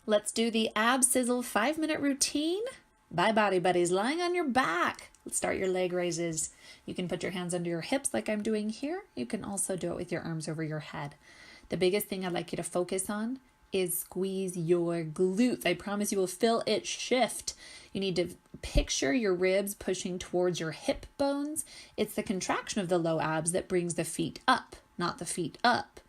Let's do the ab sizzle 5-minute routine. Bye, body buddies. Lying on your back. Let's start your leg raises. You can put your hands under your hips like I'm doing here. You can also do it with your arms over your head. The biggest thing I'd like you to focus on is squeeze your glutes. I promise you will feel it shift. You need to picture your ribs pushing towards your hip bones. It's the contraction of the low abs that brings the feet up, not the feet up,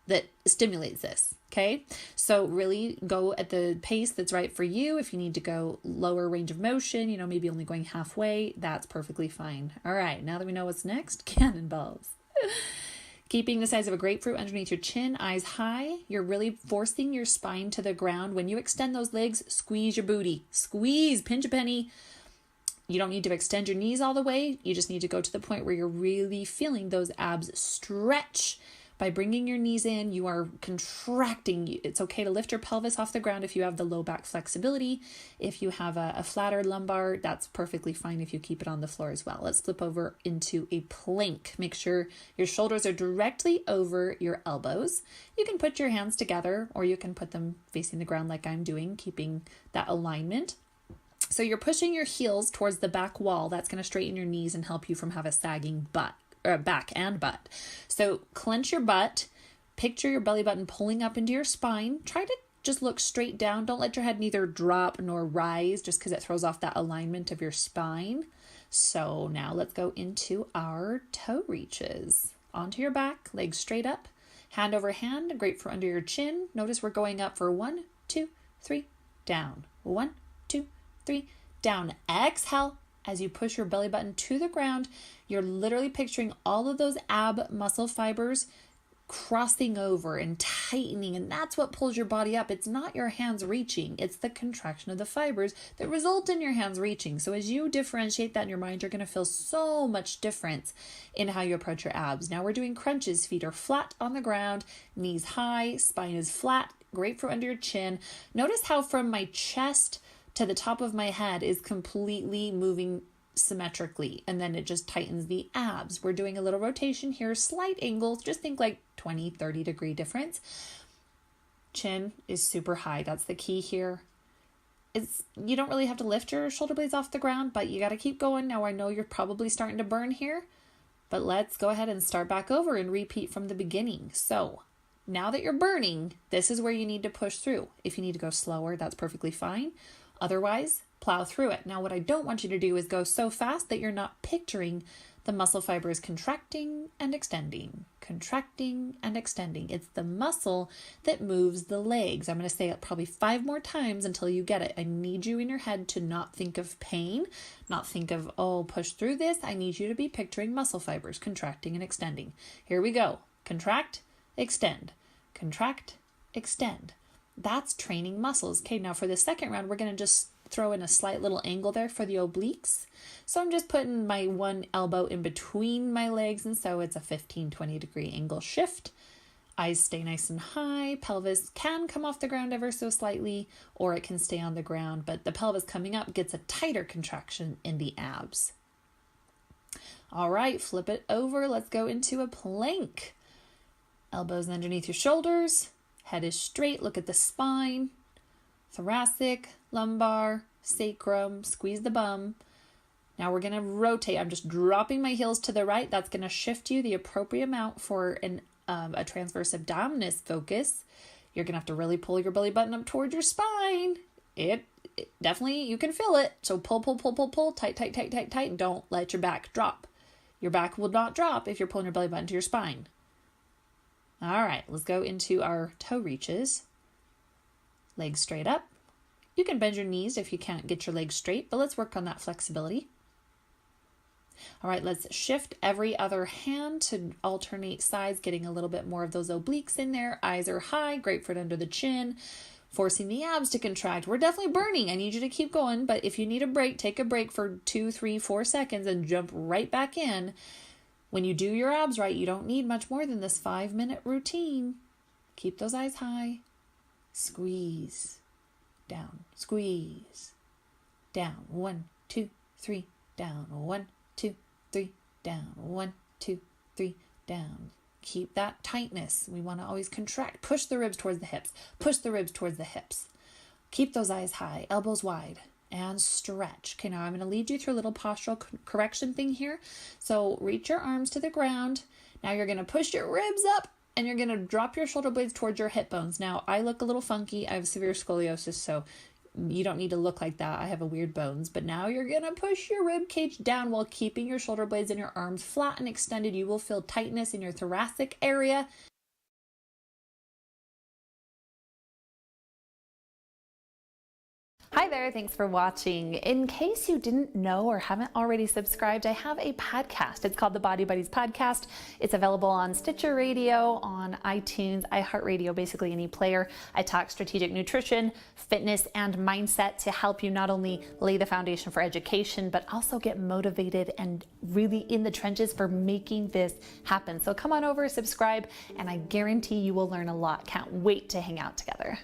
that stimulates this. Okay, so really go at the pace that's right for you. If you need to go lower range of motion, maybe only going halfway, that's perfectly fine. All right, now that we know what's next, cannonballs. Keeping the size of a grapefruit underneath your chin, eyes high. You're really forcing your spine to the ground. When you extend those legs, squeeze your booty. Squeeze, pinch a penny. You don't need to extend your knees all the way. You just need to go to the point where you're really feeling those abs stretch. By bringing your knees in, you are contracting. It's okay to lift your pelvis off the ground if you have the low back flexibility. If you have a flatter lumbar, that's perfectly fine if you keep it on the floor as well. Let's flip over into a plank. Make sure your shoulders are directly over your elbows. You can put your hands together or you can put them facing the ground like I'm doing, keeping that alignment. So you're pushing your heels towards the back wall. That's going to straighten your knees and help you from have a sagging back and butt. So clench your butt, picture your belly button pulling up into your spine. Try to just look straight down. Don't let your head neither drop nor rise just because it throws off that alignment of your spine. So now let's go into our toe reaches. Onto your back, legs straight up, hand over hand, grapefruit under your chin. Notice we're going up for 1, 2, 3, down. 1, 2, 3, down. Exhale. As you push your belly button to the ground, you're literally picturing all of those ab muscle fibers crossing over and tightening, and that's what pulls your body up. It's not your hands reaching, it's the contraction of the fibers that result in your hands reaching. So as you differentiate that in your mind, you're going to feel so much difference in how you approach your abs. Now we're doing crunches. Feet are flat on the ground, knees high, spine is flat, grapefruit under your chin. Notice how from my chest to the top of my head is completely moving symmetrically, and then it just tightens the abs. We're doing a little rotation here, slight angles, just think like 20-30 degree difference. Chin is super high. That's the key here. You don't really have to lift your shoulder blades off the ground, but you got to keep going. Now I know you're probably starting to burn here, but let's go ahead and start back over and repeat from the beginning. So now that you're burning, this is where you need to push through. If you need to go slower, that's perfectly fine. Otherwise, plow through it. Now, what I don't want you to do is go so fast that you're not picturing the muscle fibers contracting and extending, contracting and extending. It's the muscle that moves the legs. I'm going to say it probably 5 more times until you get it. I need you in your head to not think of pain, not think of, push through this. I need you to be picturing muscle fibers contracting and extending. Here we go. Contract, extend, contract, extend. That's training muscles. Okay, now for the second round, we're going to just throw in a slight little angle there for the obliques. So I'm just putting my one elbow in between my legs, and so it's a 15-20 degree angle shift. Eyes stay nice and high. Pelvis can come off the ground ever so slightly, or it can stay on the ground, but the pelvis coming up gets a tighter contraction in the abs. All right, flip it over. Let's go into a plank. Elbows underneath your shoulders. Head is straight, look at the spine, thoracic, lumbar, sacrum, squeeze the bum. Now we're going to rotate. I'm just dropping my heels to the right. That's going to shift you the appropriate amount for a transverse abdominis focus. You're going to have to really pull your belly button up towards your spine. It definitely, you can feel it. So pull, tight, and don't let your back drop. Your back will not drop if you're pulling your belly button to your spine. All right, let's go into our toe reaches. Legs straight up. You can bend your knees if you can't get your legs straight, but let's work on that flexibility. All right, let's shift every other hand to alternate sides, getting a little bit more of those obliques in there. Eyes are high, grapefruit under the chin, forcing the abs to contract. We're definitely burning. I need you to keep going, but if you need a break, take a break for 2, 3, 4 seconds and jump right back in. When you do your abs right, you don't need much more than this 5-minute routine. Keep those eyes high. Squeeze. Down. Squeeze. Down. 1, 2, 3. Down. 1, 2, 3. Down. 1, 2, 3. Down. Keep that tightness. We want to always contract. Push the ribs towards the hips. Push the ribs towards the hips. Keep those eyes high, elbows wide, and stretch. Okay, now I'm going to lead you through a little postural correction thing here. So reach your arms to the ground. Now you're going to push your ribs up and you're going to drop your shoulder blades towards your hip bones. Now I look a little funky. I have severe scoliosis, so you don't need to look like that. I have a weird bones. But now you're going to push your rib cage down while keeping your shoulder blades and your arms flat and extended. You will feel tightness in your thoracic area. Hi there, thanks for watching. In case you didn't know or haven't already subscribed, I have a podcast. It's called the Body Buddies Podcast. It's available on Stitcher Radio, on iTunes, iHeartRadio, basically any player. I talk strategic nutrition, fitness, and mindset to help you not only lay the foundation for education, but also get motivated and really in the trenches for making this happen. So come on over, subscribe, and I guarantee you will learn a lot. Can't wait to hang out together.